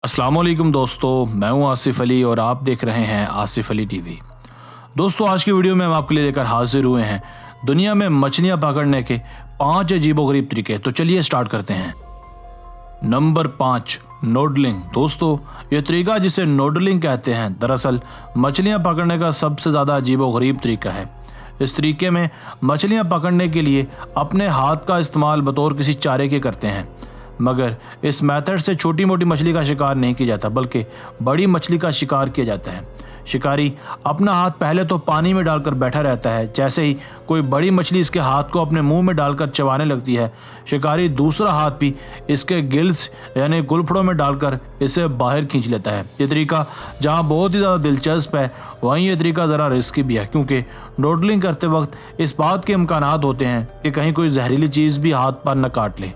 अस्सलाम वालेकुम दोस्तों, मैं हूं आसिफ अली और आप देख रहे हैं आसिफ अली टीवी। दोस्तों, आज की वीडियो में हम आपके लिए लेकर हाजिर हुए हैं दुनिया में मछलियां पकड़ने के 5 अजीबोगरीब तरीके। तो चलिए स्टार्ट करते हैं। नंबर 5, नोडलिंग। दोस्तों, ये तरीका जिसे नोडलिंग कहते हैं दरअसल मछलियां पकड़ने का सबसे ज़्यादा अजीबोगरीब तरीका है। इस तरीके में मछलियां पकड़ने के लिए अपने हाथ का इस्तेमाल बतौर किसी चारे के करते हैं, मगर इस मेथड से छोटी मोटी मछली का शिकार नहीं किया जाता बल्कि बड़ी मछली का शिकार किया जाता है। शिकारी अपना हाथ पहले तो पानी में डालकर बैठा रहता है। जैसे ही कोई बड़ी मछली इसके हाथ को अपने मुंह में डालकर चबाने लगती है, शिकारी दूसरा हाथ भी इसके गिल्स यानी गुलफड़ों में डालकर इसे बाहर खींच लेता है। ये तरीका जहां बहुत ही ज़्यादा दिलचस्प है, वहीं ये तरीका ज़रा रिस्की भी है, क्योंकि नोडलिंग करते वक्त इस बात के इम्कानात होते हैं कि कहीं कोई जहरीली चीज़ भी हाथ पर न काट ले।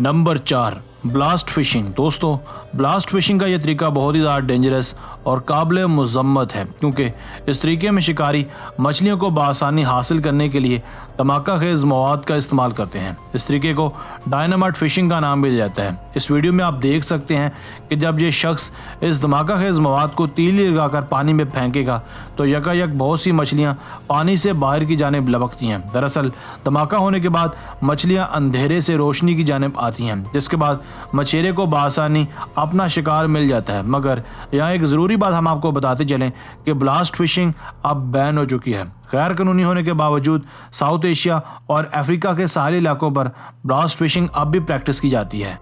Number 4, blast fishing. दोस्तों, ब्लास्ट फिशिंग का यह तरीका बहुत ही ज़्यादा डेंजरस और काबिल मज़म्मत है, क्योंकि इस तरीके में शिकारी मछलियों को बआसानी हासिल करने के लिए धमाका खेज़ मवाद का इस्तेमाल करते हैं। इस तरीके को डायनामाइट फिशिंग का नाम भी दिया जाता है। इस वीडियो में आप देख सकते हैं कि जब ये शख्स इस धमाका खेज़ मवाद को तीली लगाकर पानी में फेंकेगा तो यकायक बहुत सी मछलियाँ पानी से बाहर की जानिब लपकती हैं। दरअसल धमाका होने के बाद मछलियाँ अंधेरे से रोशनी की जानिब आती हैं, जिसके बाद मछेरे को बआसानी अपना शिकार मिल जाता है। मगर यहाँ एक ज़रूरी बात हम आपको बताते चलें कि ब्लास्ट फिशिंग अब बैन हो चुकी है। गैर कानूनी होने के बावजूद साउथ एशिया और अफ्रीका के सारे इलाकों पर ब्लास्ट फिशिंग अब भी प्रैक्टिस की जाती है।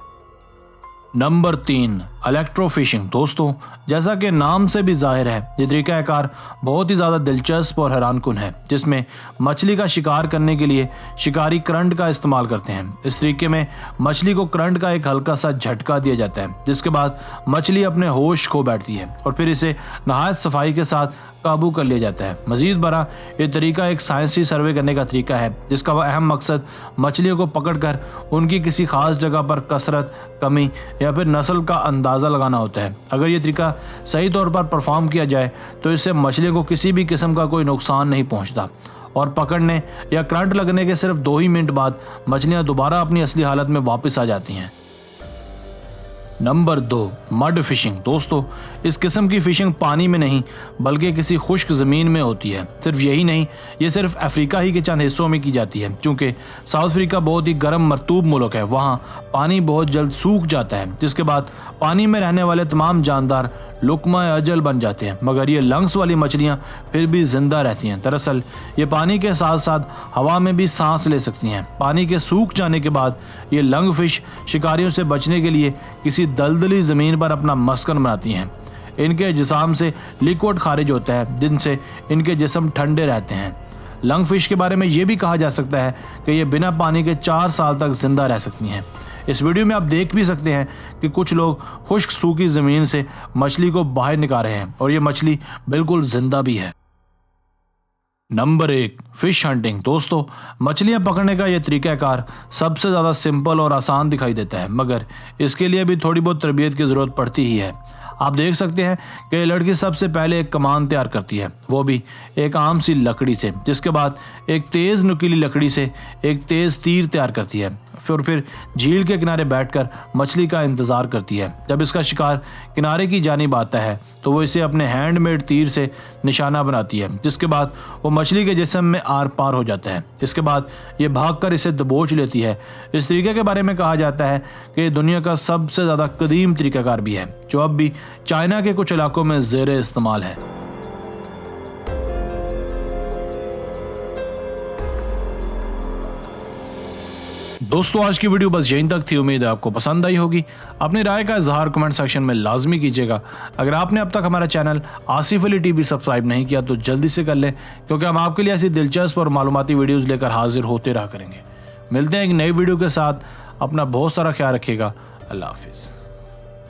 Number 3, electrofishing. दोस्तों, जैसा कि नाम से भी जाहिर है, ये तरीक़ाकार बहुत ही ज़्यादा दिलचस्प और हैरानकुन है, जिसमें मछली का शिकार करने के लिए शिकारी करंट का इस्तेमाल करते हैं। इस तरीके में मछली को करंट का एक हल्का सा झटका दिया जाता है, जिसके बाद मछली अपने होश खो बैठती है और फिर इसे नहायत सफाई के साथ काबू कर लिया जाता है। मजीद बरा ये तरीका एक साइंसी सर्वे करने का तरीका है, जिसका अहम मकसद मछलियों को पकड़कर उनकी किसी खास जगह पर कसरत, कमी या फिर नस्ल का अंदाज़ा लगाना होता है। अगर ये तरीका सही तौर पर परफॉर्म किया जाए तो इससे मछलियों को किसी भी किस्म का कोई नुकसान नहीं पहुंचता और पकड़ने या करंट लगने के सिर्फ 2 ही मिनट बाद मछलियाँ दोबारा अपनी असली हालत में वापस आ जाती हैं। Number 2, mud fishing. दोस्तों, इस किस्म की फिशिंग पानी में नहीं बल्कि किसी खुश्क ज़मीन में होती है। सिर्फ यही नहीं, ये सिर्फ अफ्रीका ही के चंद हिस्सों में की जाती है, क्योंकि साउथ अफ्रीका बहुत ही गर्म मरतूब मुल्क है। वहाँ पानी बहुत जल्द सूख जाता है, जिसके बाद पानी में रहने वाले तमाम जानदार लुकमा अजल बन जाते हैं, मगर ये लंग्स वाली मछलियाँ फिर भी जिंदा रहती हैं। दरअसल ये पानी के साथ साथ हवा में भी सांस ले सकती हैं। पानी के सूख जाने के बाद ये लंग फिश शिकारियों से बचने के लिए किसी दलदली ज़मीन पर अपना मस्कन बनाती हैं। इनके जिस्म से लिक्विड खारिज होता है, जिनसे इनके जिस्म ठंडे रहते हैं। लंग फिश के बारे में ये भी कहा जा सकता है कि ये बिना पानी के 4 साल तक जिंदा रह सकती हैं। इस वीडियो में आप देख भी सकते हैं कि कुछ लोग खुश्क सूखी ज़मीन से मछली को बाहर निकाल रहे हैं और ये मछली बिल्कुल जिंदा भी है। Number 1, fish hunting. दोस्तों, मछलियां पकड़ने का यह तरीक़ाकार सबसे ज़्यादा सिंपल और आसान दिखाई देता है, मगर इसके लिए भी थोड़ी बहुत तरबियत की ज़रूरत पड़ती ही है। आप देख सकते हैं कि लड़की सबसे पहले एक कमान तैयार करती है, वो भी एक आम सी लकड़ी से, जिसके बाद एक तेज़ नुकीली लकड़ी से एक तेज़ तीर तैयार करती है। फिर झील के किनारे बैठकर मछली का इंतज़ार करती है। जब इसका शिकार किनारे की जानिब आता है तो वो इसे अपने हैंडमेड तीर से निशाना बनाती है, जिसके बाद वो मछली के जिस्म में आर पार हो जाता है। इसके बाद ये भागकर इसे दबोच लेती है। इस तरीके के बारे में कहा जाता है कि दुनिया का सबसे ज़्यादा कदीम तरीक़ाकार भी है, जो अब भी चाइना के कुछ इलाकों में ज़ेर इस्तेमाल है। दोस्तों, आज की वीडियो बस यहीं तक थी। उम्मीद है आपको पसंद आई होगी। अपनी राय का इजहार कमेंट सेक्शन में लाजमी कीजिएगा। अगर आपने अब तक हमारा channel Asif Ali TV subscribe नहीं किया तो जल्दी से कर लें, क्योंकि हम आपके लिए ऐसी दिलचस्प और मालूमाती वीडियोज़ लेकर हाजिर होते रहा करेंगे। मिलते हैं एक नई वीडियो के साथ। अपना बहुत सारा ख्याल रखिएगा। अल्लाह हाफिज़।